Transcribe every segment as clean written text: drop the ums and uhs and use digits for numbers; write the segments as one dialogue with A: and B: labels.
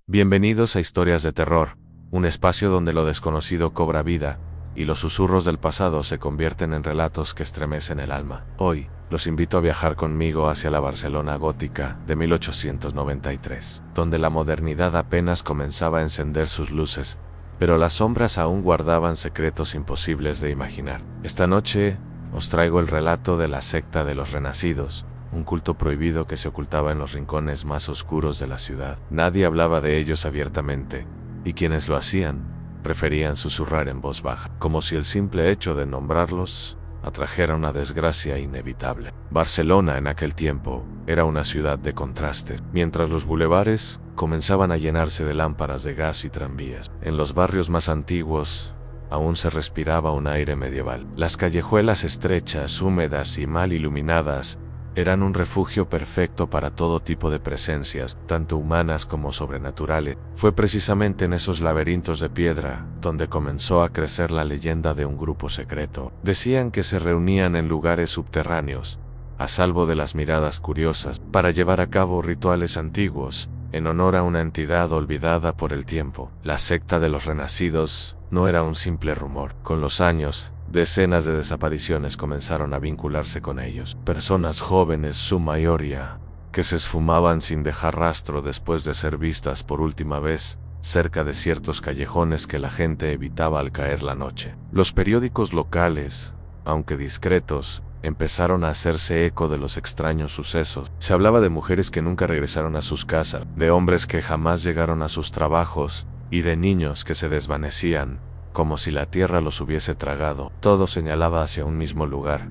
A: Bienvenidos a Historias de Terror, un espacio donde lo desconocido cobra vida y los susurros del pasado se convierten en relatos que estremecen el alma. Hoy, los invito a viajar conmigo hacia la Barcelona gótica de 1893, donde la modernidad apenas comenzaba a encender sus luces, pero las sombras aún guardaban secretos imposibles de imaginar. Esta noche, os traigo el relato de la secta de los Renacidos, un culto prohibido que se ocultaba en los rincones más oscuros de la ciudad. Nadie hablaba de ellos abiertamente, y quienes lo hacían, preferían susurrar en voz baja, como si el simple hecho de nombrarlos atrajera una desgracia inevitable. Barcelona en aquel tiempo era una ciudad de contrastes. Mientras los bulevares comenzaban a llenarse de lámparas de gas y tranvías, en los barrios más antiguos aún se respiraba un aire medieval. Las callejuelas estrechas, húmedas y mal iluminadas eran un refugio perfecto para todo tipo de presencias, tanto humanas como sobrenaturales. Fue precisamente en esos laberintos de piedra donde comenzó a crecer la leyenda de un grupo secreto. Decían que se reunían en lugares subterráneos, a salvo de las miradas curiosas, para llevar a cabo rituales antiguos, en honor a una entidad olvidada por el tiempo. La secta de los Renacidos no era un simple rumor. Con los años, decenas de desapariciones comenzaron a vincularse con ellos. Personas jóvenes, su mayoría, que se esfumaban sin dejar rastro después de ser vistas por última vez cerca de ciertos callejones que la gente evitaba al caer la noche. Los periódicos locales, aunque discretos, empezaron a hacerse eco de los extraños sucesos. Se hablaba de mujeres que nunca regresaron a sus casas, de hombres que jamás llegaron a sus trabajos, y de niños que se desvanecían, como si la tierra los hubiese tragado. Todo señalaba hacia un mismo lugar,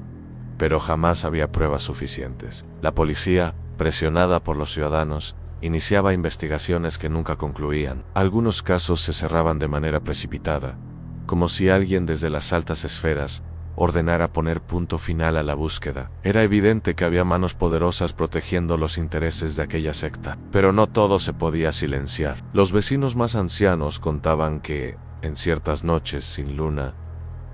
A: pero jamás había pruebas suficientes. La policía, presionada por los ciudadanos, iniciaba investigaciones que nunca concluían. Algunos casos se cerraban de manera precipitada, como si alguien desde las altas esferas ordenara poner punto final a la búsqueda. Era evidente que había manos poderosas protegiendo los intereses de aquella secta, pero no todo se podía silenciar. Los vecinos más ancianos contaban que, en ciertas noches sin luna,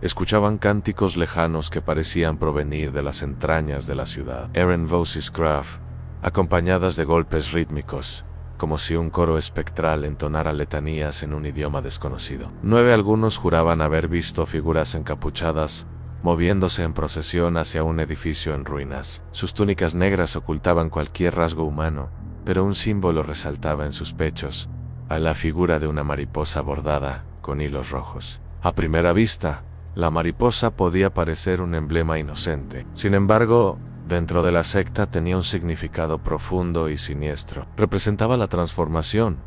A: escuchaban cánticos lejanos que parecían provenir de las entrañas de la ciudad. Eran voces graves, acompañadas de golpes rítmicos, como si un coro espectral entonara letanías en un idioma desconocido. Algunos juraban haber visto figuras encapuchadas moviéndose en procesión hacia un edificio en ruinas. Sus túnicas negras ocultaban cualquier rasgo humano, pero un símbolo resaltaba en sus pechos, a la figura de una mariposa bordada con hilos rojos. A primera vista, la mariposa podía parecer un emblema inocente. Sin embargo, dentro de la secta tenía un significado profundo y siniestro. Representaba la transformación,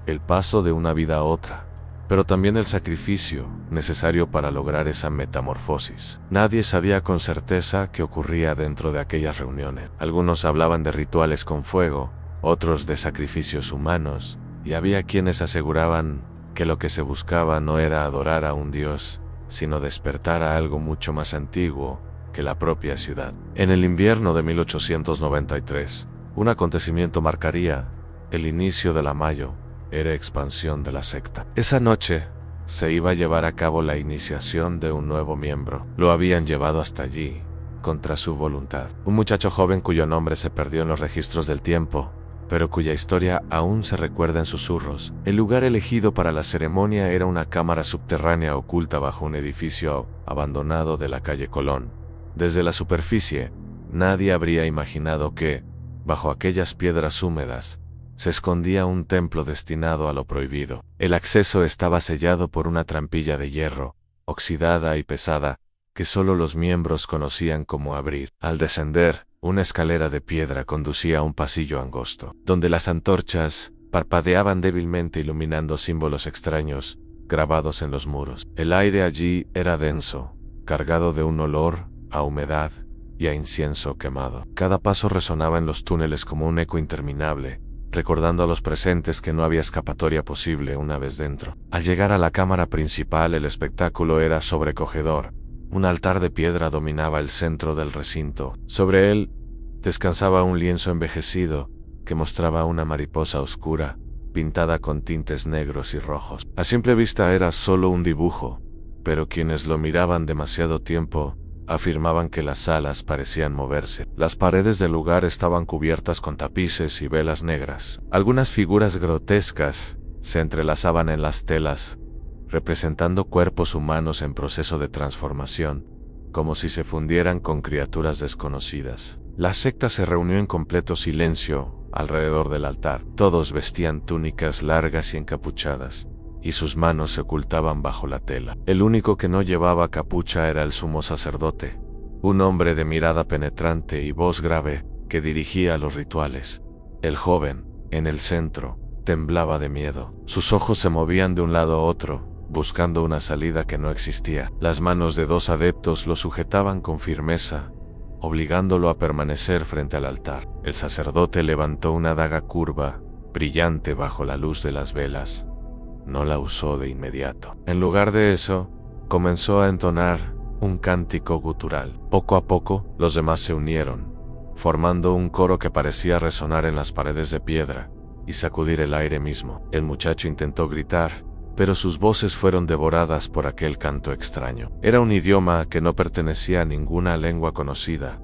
A: el paso de una vida a otra, pero también el sacrificio necesario para lograr esa metamorfosis. Nadie sabía con certeza qué ocurría dentro de aquellas reuniones. Algunos hablaban de rituales con fuego, otros de sacrificios humanos, y había quienes aseguraban que lo que se buscaba no era adorar a un dios, sino despertar a algo mucho más antiguo que la propia ciudad. En el invierno de 1893, un acontecimiento marcaría el inicio de la Mayo era expansión de la secta. Esa noche se iba a llevar a cabo la iniciación de un nuevo miembro. Lo habían llevado hasta allí, contra su voluntad. Un muchacho joven cuyo nombre se perdió en los registros del tiempo, pero cuya historia aún se recuerda en susurros. El lugar elegido para la ceremonia era una cámara subterránea oculta bajo un edificio abandonado de la calle Colón. Desde la superficie, nadie habría imaginado que, bajo aquellas piedras húmedas, se escondía un templo destinado a lo prohibido. El acceso estaba sellado por una trampilla de hierro, oxidada y pesada, que solo los miembros conocían cómo abrir. Al descender, una escalera de piedra conducía a un pasillo angosto, donde las antorchas parpadeaban débilmente iluminando símbolos extraños grabados en los muros. El aire allí era denso, cargado de un olor a humedad y a incienso quemado. Cada paso resonaba en los túneles como un eco interminable, recordando a los presentes que no había escapatoria posible una vez dentro. Al llegar a la cámara principal, el espectáculo era sobrecogedor. Un altar de piedra dominaba el centro del recinto. Sobre él descansaba un lienzo envejecido que mostraba una mariposa oscura, pintada con tintes negros y rojos. A simple vista era solo un dibujo, pero quienes lo miraban demasiado tiempo afirmaban que las alas parecían moverse. Las paredes del lugar estaban cubiertas con tapices y velas negras. Algunas figuras grotescas se entrelazaban en las telas, representando cuerpos humanos en proceso de transformación, como si se fundieran con criaturas desconocidas. La secta se reunió en completo silencio alrededor del altar. Todos vestían túnicas largas y encapuchadas, y sus manos se ocultaban bajo la tela. El único que no llevaba capucha era el sumo sacerdote, un hombre de mirada penetrante y voz grave que dirigía los rituales. El joven, en el centro, temblaba de miedo. Sus ojos se movían de un lado a otro, buscando una salida que no existía. Las manos de dos adeptos lo sujetaban con firmeza, obligándolo a permanecer frente al altar. El sacerdote levantó una daga curva, brillante bajo la luz de las velas. No la usó de inmediato. En lugar de eso, comenzó a entonar un cántico gutural. Poco a poco, los demás se unieron, formando un coro que parecía resonar en las paredes de piedra y sacudir el aire mismo. El muchacho intentó gritar, pero sus voces fueron devoradas por aquel canto extraño. Era un idioma que no pertenecía a ninguna lengua conocida,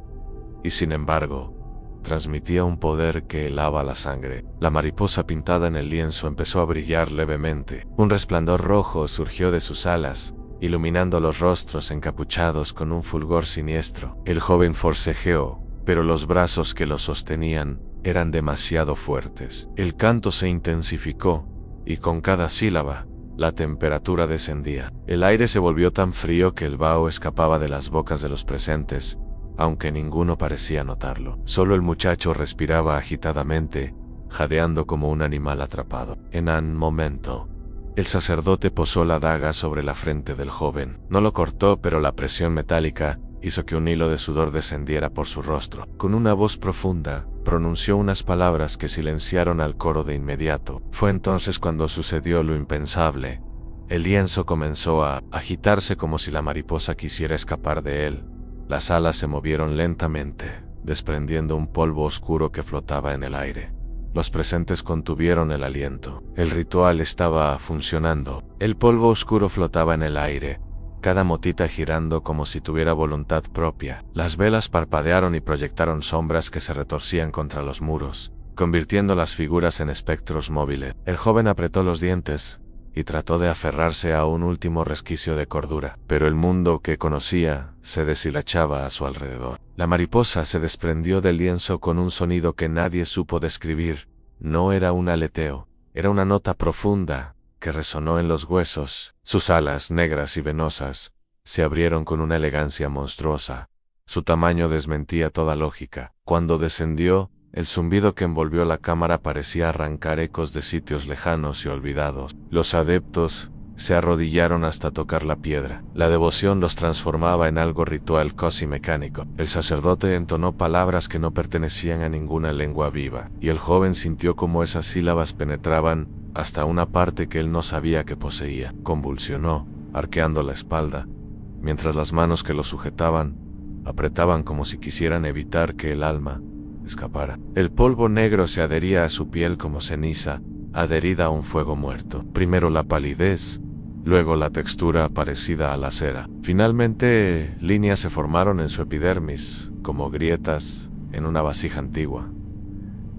A: y sin embargo, transmitía un poder que helaba la sangre. La mariposa pintada en el lienzo empezó a brillar levemente. Un resplandor rojo surgió de sus alas, iluminando los rostros encapuchados con un fulgor siniestro. El joven forcejeó, pero los brazos que lo sostenían eran demasiado fuertes. El canto se intensificó, y con cada sílaba, la temperatura descendía. El aire se volvió tan frío que el vaho escapaba de las bocas de los presentes, aunque ninguno parecía notarlo. Solo el muchacho respiraba agitadamente, jadeando como un animal atrapado. En un momento, el sacerdote posó la daga sobre la frente del joven. No lo cortó, pero la presión metálica hizo que un hilo de sudor descendiera por su rostro. Con una voz profunda, pronunció unas palabras que silenciaron al coro de inmediato. Fue entonces cuando sucedió lo impensable. El lienzo comenzó a agitarse como si la mariposa quisiera escapar de él. Las alas se movieron lentamente, desprendiendo un polvo oscuro que flotaba en el aire. Los presentes contuvieron el aliento. El ritual estaba funcionando. El polvo oscuro flotaba en el aire, cada motita girando como si tuviera voluntad propia. Las velas parpadearon y proyectaron sombras que se retorcían contra los muros, convirtiendo las figuras en espectros móviles. El joven apretó los dientes y trató de aferrarse a un último resquicio de cordura, pero el mundo que conocía se deshilachaba a su alrededor. La mariposa se desprendió del lienzo con un sonido que nadie supo describir. No era un aleteo, era una nota profunda que resonó en los huesos. Sus alas, negras y venosas, se abrieron con una elegancia monstruosa. Su tamaño desmentía toda lógica. Cuando descendió, el zumbido que envolvió la cámara parecía arrancar ecos de sitios lejanos y olvidados. Los adeptos se arrodillaron hasta tocar la piedra. La devoción los transformaba en algo ritual casi mecánico. El sacerdote entonó palabras que no pertenecían a ninguna lengua viva, y el joven sintió cómo esas sílabas penetraban hasta una parte que él no sabía que poseía. Convulsionó, arqueando la espalda, mientras las manos que lo sujetaban apretaban como si quisieran evitar que el alma escapara. El polvo negro se adhería a su piel como ceniza, adherida a un fuego muerto. Primero la palidez, luego la textura parecida a la cera. Finalmente, líneas se formaron en su epidermis, como grietas en una vasija antigua.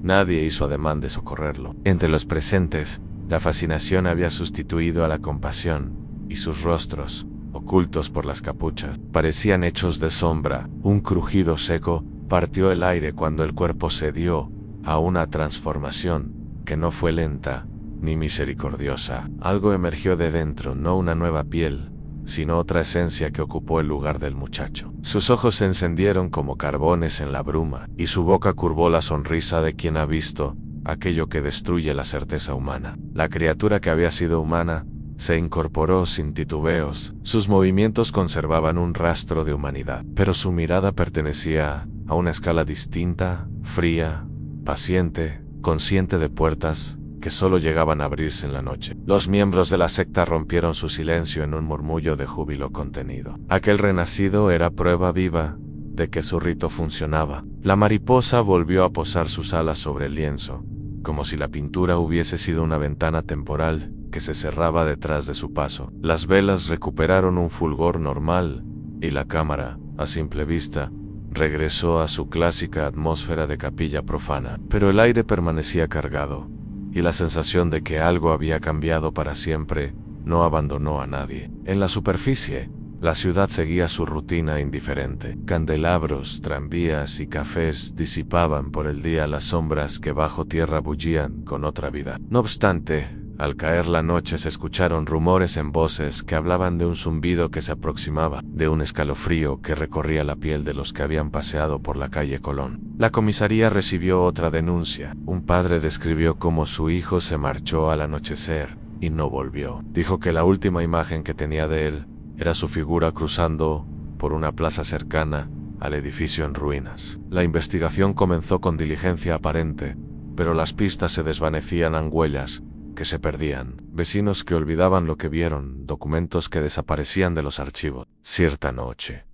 A: Nadie hizo ademán de socorrerlo. Entre los presentes, la fascinación había sustituido a la compasión, y sus rostros, ocultos por las capuchas, parecían hechos de sombra. Un crujido seco partió el aire cuando el cuerpo cedió a una transformación que no fue lenta ni misericordiosa. Algo emergió de dentro, no una nueva piel, sino otra esencia que ocupó el lugar del muchacho. Sus ojos se encendieron como carbones en la bruma, y su boca curvó la sonrisa de quien ha visto aquello que destruye la certeza humana. La criatura que había sido humana se incorporó sin titubeos. Sus movimientos conservaban un rastro de humanidad, pero su mirada pertenecía a una escala distinta, fría, paciente, consciente de puertas que solo llegaban a abrirse en la noche. Los miembros de la secta rompieron su silencio en un murmullo de júbilo contenido. Aquel renacido era prueba viva de que su rito funcionaba. La mariposa volvió a posar sus alas sobre el lienzo, como si la pintura hubiese sido una ventana temporal que se cerraba detrás de su paso. Las velas recuperaron un fulgor normal, y la cámara, a simple vista, regresó a su clásica atmósfera de capilla profana. Pero el aire permanecía cargado, y la sensación de que algo había cambiado para siempre no abandonó a nadie. En la superficie, la ciudad seguía su rutina indiferente. Candelabros, tranvías y cafés disipaban por el día las sombras que bajo tierra bullían con otra vida. No obstante, al caer la noche se escucharon rumores en voces que hablaban de un zumbido que se aproximaba, de un escalofrío que recorría la piel de los que habían paseado por la calle Colón. La comisaría recibió otra denuncia. Un padre describió cómo su hijo se marchó al anochecer y no volvió. Dijo que la última imagen que tenía de él era su figura cruzando por una plaza cercana al edificio en ruinas. La investigación comenzó con diligencia aparente, pero las pistas se desvanecían en huellas que se perdían, vecinos que olvidaban lo que vieron, documentos que desaparecían de los archivos. Cierta noche,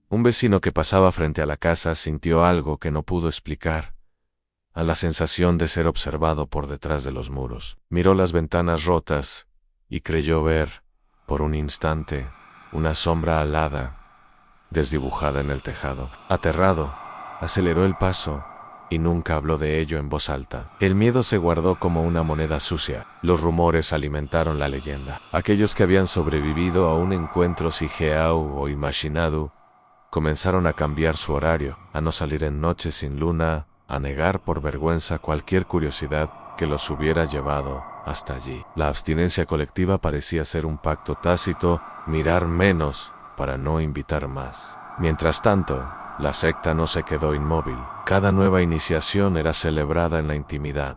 A: un vecino que pasaba frente a la casa sintió algo que no pudo explicar, a la sensación de ser observado por detrás de los muros. Miró las ventanas rotas y creyó ver, por un instante, una sombra alada, desdibujada en el tejado. Aterrado, aceleró el paso y nunca habló de ello en voz alta. El miedo se guardó como una moneda sucia. Los rumores alimentaron la leyenda. Aquellos que habían sobrevivido a un encuentro sigeau o imaginado comenzaron a cambiar su horario, a no salir en noches sin luna, a negar por vergüenza cualquier curiosidad que los hubiera llevado hasta allí. La abstinencia colectiva parecía ser un pacto tácito, mirar menos para no invitar más. Mientras tanto, la secta no se quedó inmóvil. Cada nueva iniciación era celebrada en la intimidad.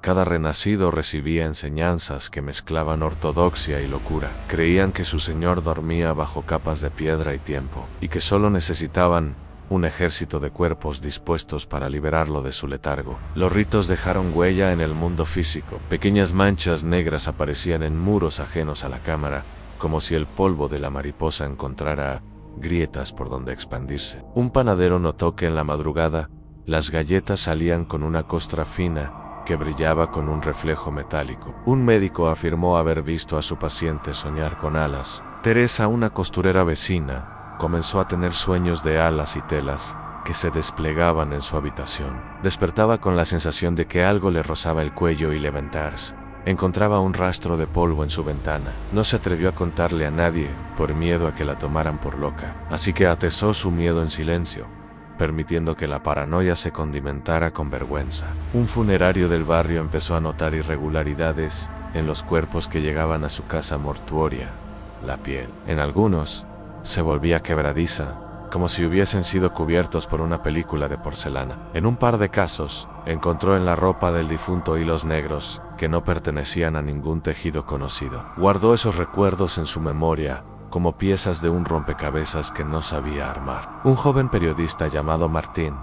A: Cada renacido recibía enseñanzas que mezclaban ortodoxia y locura. Creían que su señor dormía bajo capas de piedra y tiempo, y que solo necesitaban un ejército de cuerpos dispuestos para liberarlo de su letargo. Los ritos dejaron huella en el mundo físico. Pequeñas manchas negras aparecían en muros ajenos a la cámara, como si el polvo de la mariposa encontrara grietas por donde expandirse. Un panadero notó que en la madrugada las galletas salían con una costra fina que brillaba con un reflejo metálico. Un médico afirmó haber visto a su paciente soñar con alas. Teresa, una costurera vecina, comenzó a tener sueños de alas y telas que se desplegaban en su habitación. Despertaba con la sensación de que algo le rozaba el cuello y levantarse. Encontraba un rastro de polvo en su ventana. No se atrevió a contarle a nadie por miedo a que la tomaran por loca, así que atesó su miedo en silencio, permitiendo que la paranoia se condimentara con vergüenza. Un funerario del barrio empezó a notar irregularidades en los cuerpos que llegaban a su casa mortuoria. La piel, en algunos, se volvía quebradiza, como si hubiesen sido cubiertos por una película de porcelana. En un par de casos, encontró en la ropa del difunto hilos negros que no pertenecían a ningún tejido conocido. Guardó esos recuerdos en su memoria como piezas de un rompecabezas que no sabía armar. Un joven periodista llamado Martín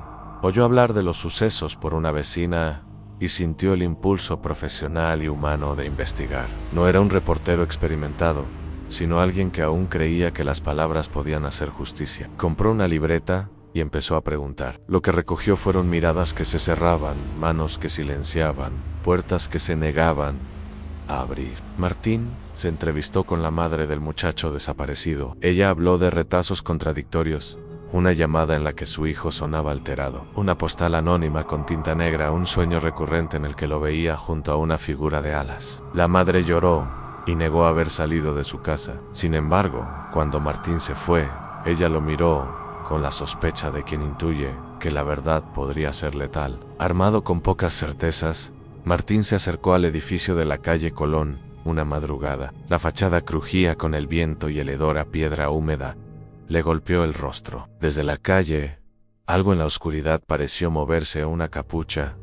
A: oyó hablar de los sucesos por una vecina y sintió el impulso profesional y humano de investigar. No era un reportero experimentado, sino alguien que aún creía que las palabras podían hacer justicia. Compró una libreta y empezó a preguntar. Lo que recogió fueron miradas que se cerraban, manos que silenciaban, puertas que se negaban a abrir. Martín se entrevistó con la madre del muchacho desaparecido. Ella habló de retazos contradictorios, una llamada en la que su hijo sonaba alterado, una postal anónima con tinta negra, un sueño recurrente en el que lo veía junto a una figura de alas. La madre lloró y negó haber salido de su casa. Sin embargo, cuando Martín se fue, ella lo miró con la sospecha de quien intuye que la verdad podría ser letal. Armado con pocas certezas, Martín se acercó al edificio de la calle Colón una madrugada. La fachada crujía con el viento y el hedor a piedra húmeda le golpeó el rostro. Desde la calle, algo en la oscuridad pareció moverse, una capucha,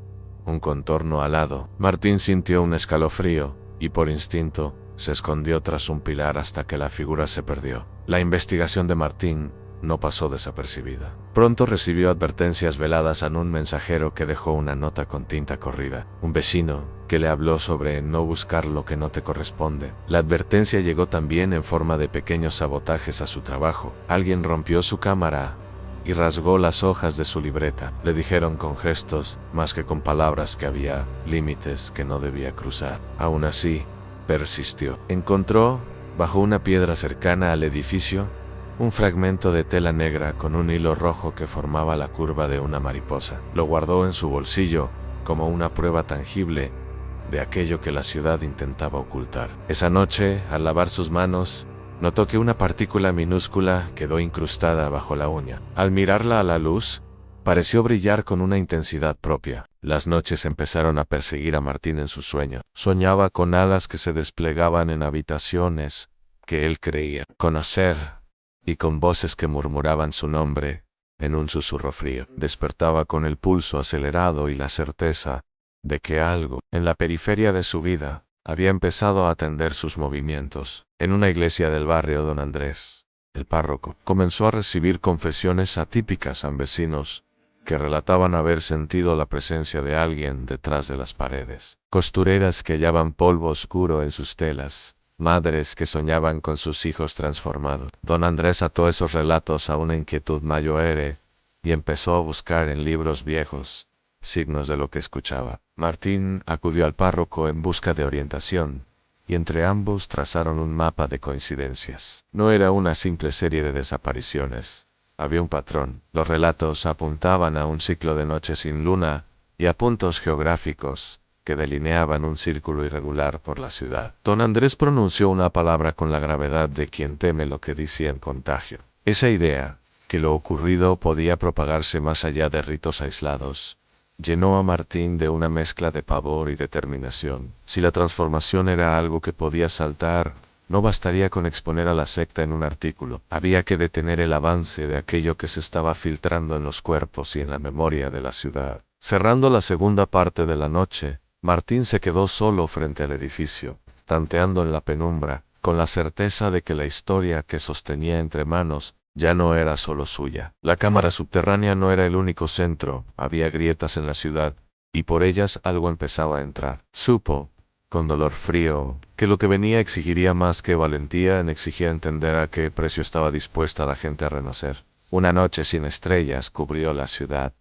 A: un contorno alado. Martín sintió un escalofrío y por instinto se escondió tras un pilar hasta que la figura se perdió. La investigación de Martín no pasó desapercibida. Pronto recibió advertencias veladas en un mensajero que dejó una nota con tinta corrida. Un vecino que le habló sobre no buscar lo que no te corresponde. La advertencia llegó también en forma de pequeños sabotajes a su trabajo. Alguien rompió su cámara y rasgó las hojas de su libreta. Le dijeron con gestos, más que con palabras, que había límites que no debía cruzar. Aún así, persistió. Encontró, bajo una piedra cercana al edificio, un fragmento de tela negra con un hilo rojo que formaba la curva de una mariposa. Lo guardó en su bolsillo como una prueba tangible de aquello que la ciudad intentaba ocultar. Esa noche, al lavar sus manos, notó que una partícula minúscula quedó incrustada bajo la uña. Al mirarla a la luz, pareció brillar con una intensidad propia. Las noches empezaron a perseguir a Martín en su sueño. Soñaba con alas que se desplegaban en habitaciones que él creía conocer, y con voces que murmuraban su nombre en un susurro frío. Despertaba con el pulso acelerado y la certeza de que algo, en la periferia de su vida, había empezado a atender sus movimientos. En una iglesia del barrio, don Andrés, el párroco, comenzó a recibir confesiones atípicas a vecinos que relataban haber sentido la presencia de alguien detrás de las paredes. Costureras que hallaban polvo oscuro en sus telas. Madres que soñaban con sus hijos transformados. Don Andrés ató esos relatos a una inquietud mayor y empezó a buscar en libros viejos signos de lo que escuchaba. Martín acudió al párroco en busca de orientación, y entre ambos trazaron un mapa de coincidencias. No era una simple serie de desapariciones. Había un patrón. Los relatos apuntaban a un ciclo de noches sin luna y a puntos geográficos que delineaban un círculo irregular por la ciudad. Don Andrés pronunció una palabra con la gravedad de quien teme lo que dice en contagio. Esa idea, que lo ocurrido podía propagarse más allá de ritos aislados, llenó a Martín de una mezcla de pavor y determinación. Si la transformación era algo que podía saltar, no bastaría con exponer a la secta en un artículo. Había que detener el avance de aquello que se estaba filtrando en los cuerpos y en la memoria de la ciudad. Cerrando la segunda parte de la noche, Martín se quedó solo frente al edificio, tanteando en la penumbra, con la certeza de que la historia que sostenía entre manos ya no era solo suya. La cámara subterránea no era el único centro, había grietas en la ciudad, y por ellas algo empezaba a entrar. Supo, con dolor frío, que lo que venía exigiría más que valentía, exigía entender a qué precio estaba dispuesta la gente a renacer. Una noche sin estrellas cubrió la ciudad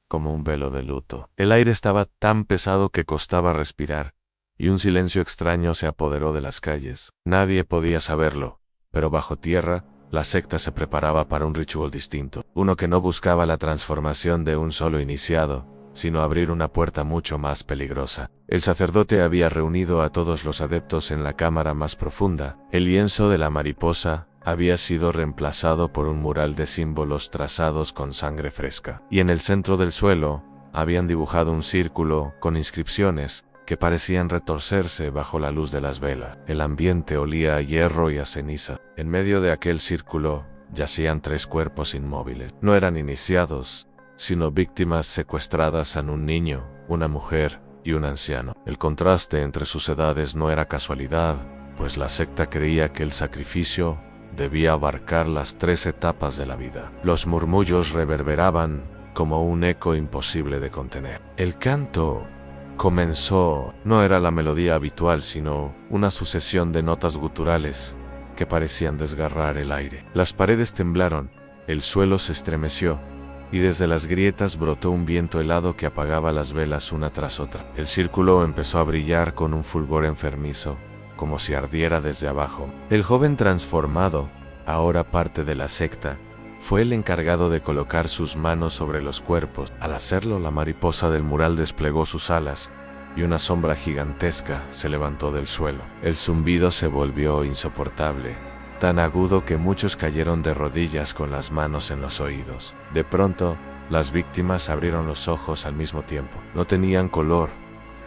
A: como un velo de luto. El aire estaba tan pesado que costaba respirar, y un silencio extraño se apoderó de las calles. Nadie podía saberlo, pero bajo tierra, la secta se preparaba para un ritual distinto, uno que no buscaba la transformación de un solo iniciado, sino abrir una puerta mucho más peligrosa. El sacerdote había reunido a todos los adeptos en la cámara más profunda. El lienzo de la mariposa había sido reemplazado por un mural de símbolos trazados con sangre fresca, y en el centro del suelo habían dibujado un círculo con inscripciones que parecían retorcerse bajo la luz de las velas. El ambiente olía a hierro y a ceniza. En medio de aquel círculo yacían 3 cuerpos inmóviles. No eran iniciados, sino víctimas secuestradas en un niño, una mujer y un anciano. El contraste entre sus edades no era casualidad, pues la secta creía que el sacrificio debía abarcar las 3 etapas de la vida. Los murmullos reverberaban como un eco imposible de contener. El canto comenzó. No era la melodía habitual, sino una sucesión de notas guturales que parecían desgarrar el aire. Las paredes temblaron, el suelo se estremeció, y desde las grietas brotó un viento helado que apagaba las velas una tras otra. El círculo empezó a brillar con un fulgor enfermizo, como si ardiera desde abajo. El joven transformado, ahora parte de la secta, fue el encargado de colocar sus manos sobre los cuerpos. Al hacerlo, la mariposa del mural desplegó sus alas, y una sombra gigantesca se levantó del suelo. El zumbido se volvió insoportable, tan agudo que muchos cayeron de rodillas con las manos en los oídos. De pronto, las víctimas abrieron los ojos al mismo tiempo. No tenían color,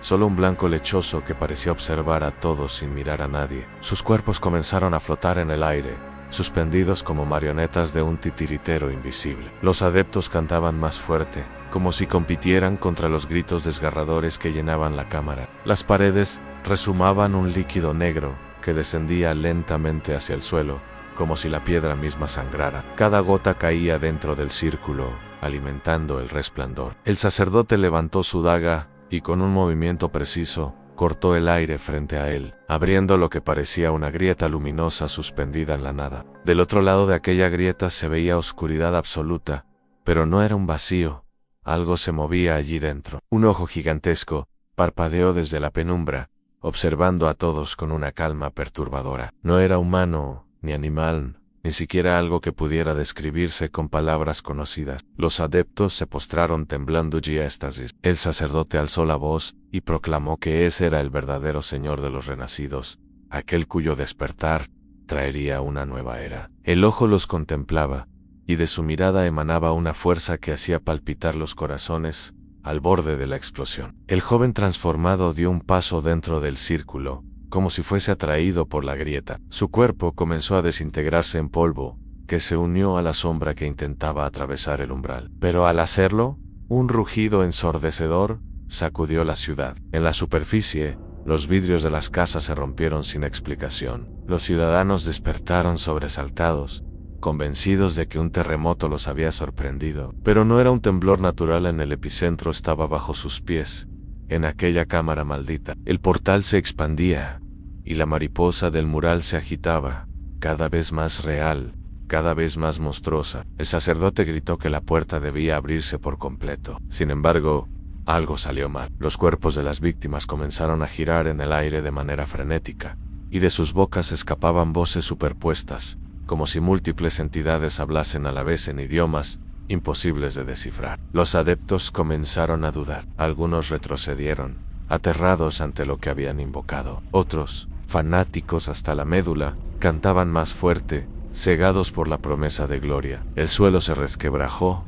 A: solo un blanco lechoso que parecía observar a todos sin mirar a nadie. Sus cuerpos comenzaron a flotar en el aire, suspendidos como marionetas de un titiritero invisible. Los adeptos cantaban más fuerte, como si compitieran contra los gritos desgarradores que llenaban la cámara. Las paredes rezumaban un líquido negro que descendía lentamente hacia el suelo, como si la piedra misma sangrara. Cada gota caía dentro del círculo, alimentando el resplandor. El sacerdote levantó su daga y con un movimiento preciso, cortó el aire frente a él, abriendo lo que parecía una grieta luminosa suspendida en la nada. Del otro lado de aquella grieta se veía oscuridad absoluta, pero no era un vacío. Algo se movía allí dentro. Un ojo gigantesco parpadeó desde la penumbra, observando a todos con una calma perturbadora. No era humano ni animal, ni siquiera algo que pudiera describirse con palabras conocidas. Los adeptos se postraron temblando y éxtasis. El sacerdote alzó la voz y proclamó que ese era el verdadero Señor de los renacidos, aquel cuyo despertar traería una nueva era. El ojo los contemplaba, y de su mirada emanaba una fuerza que hacía palpitar los corazones al borde de la explosión. El joven transformado dio un paso dentro del círculo, como si fuese atraído por la grieta. Su cuerpo comenzó a desintegrarse en polvo, que se unió a la sombra que intentaba atravesar el umbral. Pero al hacerlo, un rugido ensordecedor sacudió la ciudad. En la superficie, los vidrios de las casas se rompieron sin explicación. Los ciudadanos despertaron sobresaltados, convencidos de que un terremoto los había sorprendido. Pero no era un temblor natural, el epicentro estaba bajo sus pies, en aquella cámara maldita. El portal se expandía, y la mariposa del mural se agitaba, cada vez más real, cada vez más monstruosa. El sacerdote gritó que la puerta debía abrirse por completo. Sin embargo, algo salió mal. Los cuerpos de las víctimas comenzaron a girar en el aire de manera frenética, y de sus bocas escapaban voces superpuestas, como si múltiples entidades hablasen a la vez en idiomas imposibles de descifrar. Los adeptos comenzaron a dudar. Algunos retrocedieron, aterrados ante lo que habían invocado. Otros, fanáticos hasta la médula, cantaban más fuerte, cegados por la promesa de gloria. El suelo se resquebrajó,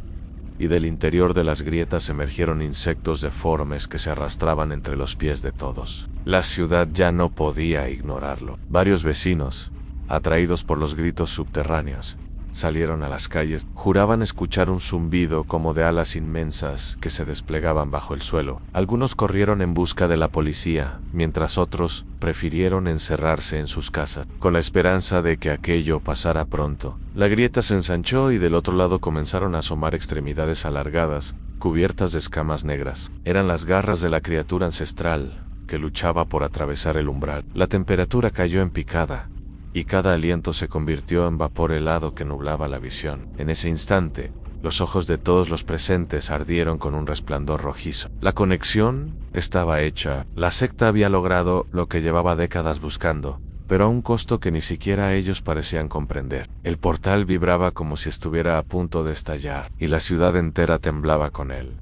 A: y del interior de las grietas emergieron insectos deformes que se arrastraban entre los pies de todos. La ciudad ya no podía ignorarlo. Varios vecinos, atraídos por los gritos subterráneos, salieron a las calles. Juraban escuchar un zumbido como de alas inmensas que se desplegaban bajo el suelo. Algunos corrieron en busca de la policía, mientras otros prefirieron encerrarse en sus casas, con la esperanza de que aquello pasara pronto. La grieta se ensanchó y del otro lado comenzaron a asomar extremidades alargadas, cubiertas de escamas negras. Eran las garras de la criatura ancestral que luchaba por atravesar el umbral. La temperatura cayó en picada, y cada aliento se convirtió en vapor helado que nublaba la visión. En ese instante, los ojos de todos los presentes ardieron con un resplandor rojizo. La conexión estaba hecha. La secta había logrado lo que llevaba décadas buscando, pero a un costo que ni siquiera ellos parecían comprender. El portal vibraba como si estuviera a punto de estallar, y la ciudad entera temblaba con él.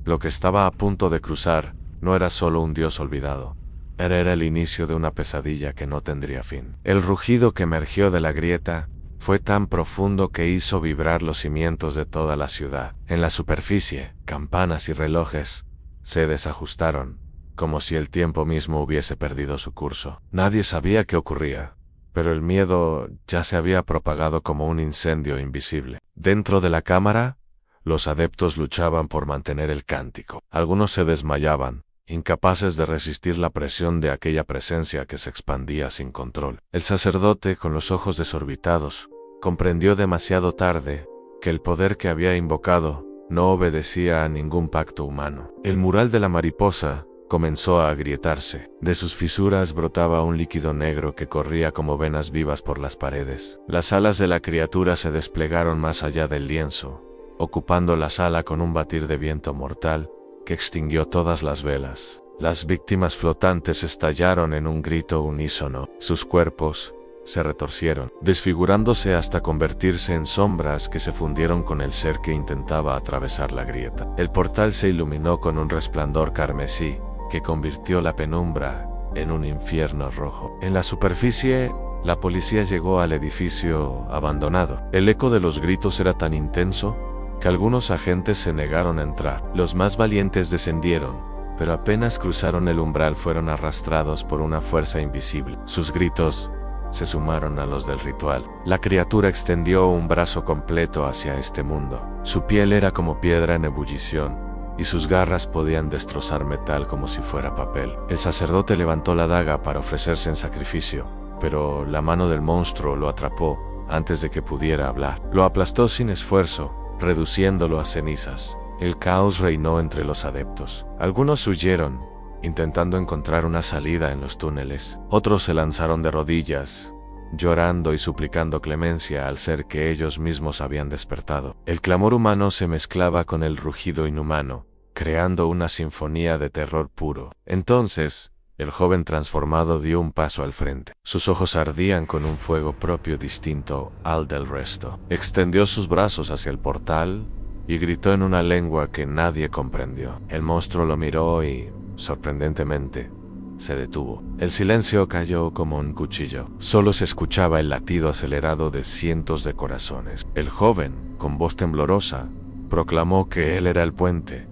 A: Lo que estaba a punto de cruzar no era solo un dios olvidado. Era el inicio de una pesadilla que no tendría fin. El rugido que emergió de la grieta fue tan profundo que hizo vibrar los cimientos de toda la ciudad. En la superficie, campanas y relojes se desajustaron, como si el tiempo mismo hubiese perdido su curso. Nadie sabía qué ocurría, pero el miedo ya se había propagado como un incendio invisible. Dentro de la cámara, los adeptos luchaban por mantener el cántico. Algunos se desmayaban, incapaces de resistir la presión de aquella presencia que se expandía sin control. El sacerdote, con los ojos desorbitados, comprendió demasiado tarde que el poder que había invocado no obedecía a ningún pacto humano. El mural de la mariposa comenzó a agrietarse. De sus fisuras brotaba un líquido negro que corría como venas vivas por las paredes. Las alas de la criatura se desplegaron más allá del lienzo, ocupando la sala con un batir de viento mortal que extinguió todas las velas. Las víctimas flotantes estallaron en un grito unísono. Sus cuerpos se retorcieron, desfigurándose hasta convertirse en sombras que se fundieron con el ser que intentaba atravesar la grieta. El portal se iluminó con un resplandor carmesí que convirtió la penumbra en un infierno rojo. En la superficie, la policía llegó al edificio abandonado. El eco de los gritos era tan intenso que algunos agentes se negaron a entrar. Los más valientes descendieron, pero apenas cruzaron el umbral fueron arrastrados por una fuerza invisible. Sus gritos se sumaron a los del ritual. La criatura extendió un brazo completo hacia este mundo. Su piel era como piedra en ebullición, y sus garras podían destrozar metal como si fuera papel. El sacerdote levantó la daga para ofrecerse en sacrificio, pero la mano del monstruo lo atrapó antes de que pudiera hablar. Lo aplastó sin esfuerzo, reduciéndolo a cenizas. El caos reinó entre los adeptos. Algunos huyeron, intentando encontrar una salida en los túneles. Otros se lanzaron de rodillas, llorando y suplicando clemencia al ser que ellos mismos habían despertado. El clamor humano se mezclaba con el rugido inhumano, creando una sinfonía de terror puro. Entonces, El joven transformado dio un paso al frente. Sus ojos ardían con un fuego propio distinto al del resto. Extendió sus brazos hacia el portal y gritó en una lengua que nadie comprendió. El monstruo lo miró y, sorprendentemente, se detuvo. El silencio cayó como un cuchillo. Solo se escuchaba el latido acelerado de cientos de corazones. El joven, con voz temblorosa, proclamó que él era el puente,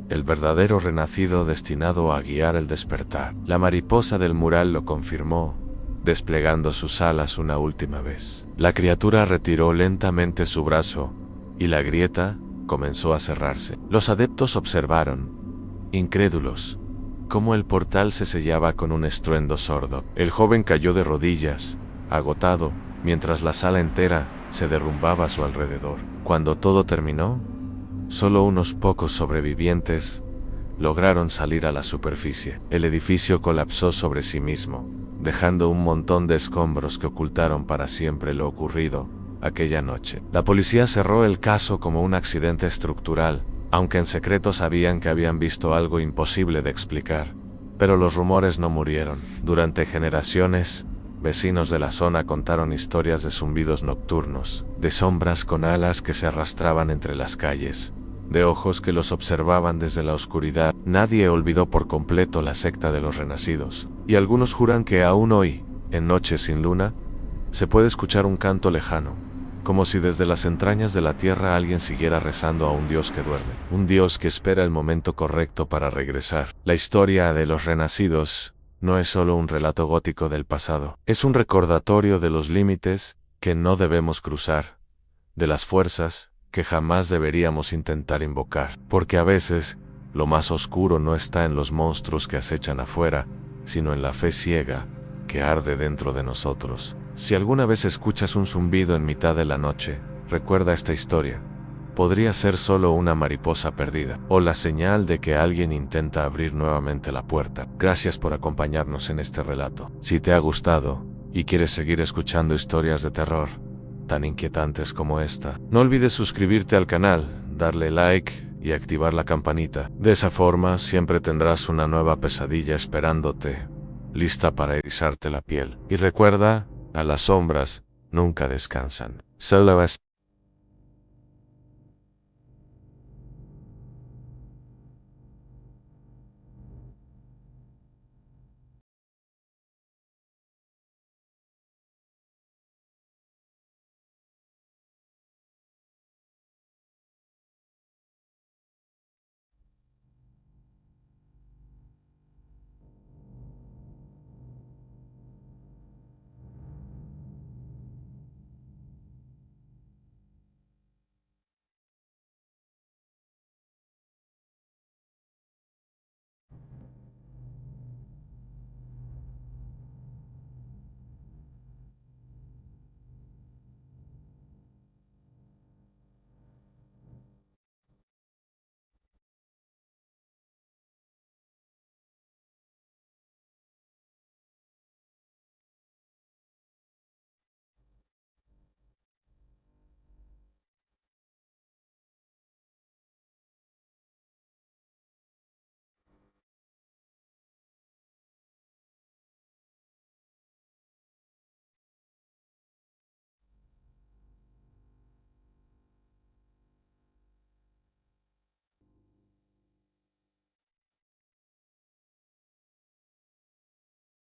A: el verdadero renacido destinado a guiar el despertar. La mariposa del mural lo confirmó, desplegando sus alas una última vez. La criatura retiró lentamente su brazo y la grieta comenzó a cerrarse. Los adeptos observaron, incrédulos, cómo el portal se sellaba con un estruendo sordo. El joven cayó de rodillas, agotado, mientras la sala entera se derrumbaba a su alrededor. Cuando todo terminó, solo unos pocos sobrevivientes lograron salir a la superficie. El edificio colapsó sobre sí mismo, dejando un montón de escombros que ocultaron para siempre lo ocurrido aquella noche. La policía cerró el caso como un accidente estructural, aunque en secreto sabían que habían visto algo imposible de explicar. Pero los rumores no murieron. Durante generaciones, vecinos de la zona contaron historias de zumbidos nocturnos, de sombras con alas que se arrastraban entre las calles, de ojos que los observaban desde la oscuridad. Nadie olvidó por completo la secta de los renacidos, y algunos juran que aún hoy, en noches sin luna, se puede escuchar un canto lejano, como si desde las entrañas de la tierra alguien siguiera rezando a un Dios que duerme, un Dios que espera el momento correcto para regresar. La historia de los renacidos no es solo un relato gótico del pasado, es un recordatorio de los límites que no debemos cruzar, de las fuerzas que jamás deberíamos intentar invocar, porque a veces lo más oscuro no está en los monstruos que acechan afuera, sino en la fe ciega que arde dentro de nosotros. Si alguna vez escuchas un zumbido en mitad de la noche, recuerda esta historia. Podría ser solo una mariposa perdida, o la señal de que alguien intenta abrir nuevamente la puerta. Gracias por acompañarnos en este relato. Si te ha gustado y quieres seguir escuchando historias de terror tan inquietantes como esta, no olvides suscribirte al canal, darle like y activar la campanita. De esa forma siempre tendrás una nueva pesadilla esperándote, lista para erizarte la piel. Y recuerda, a las sombras nunca descansan. Solo es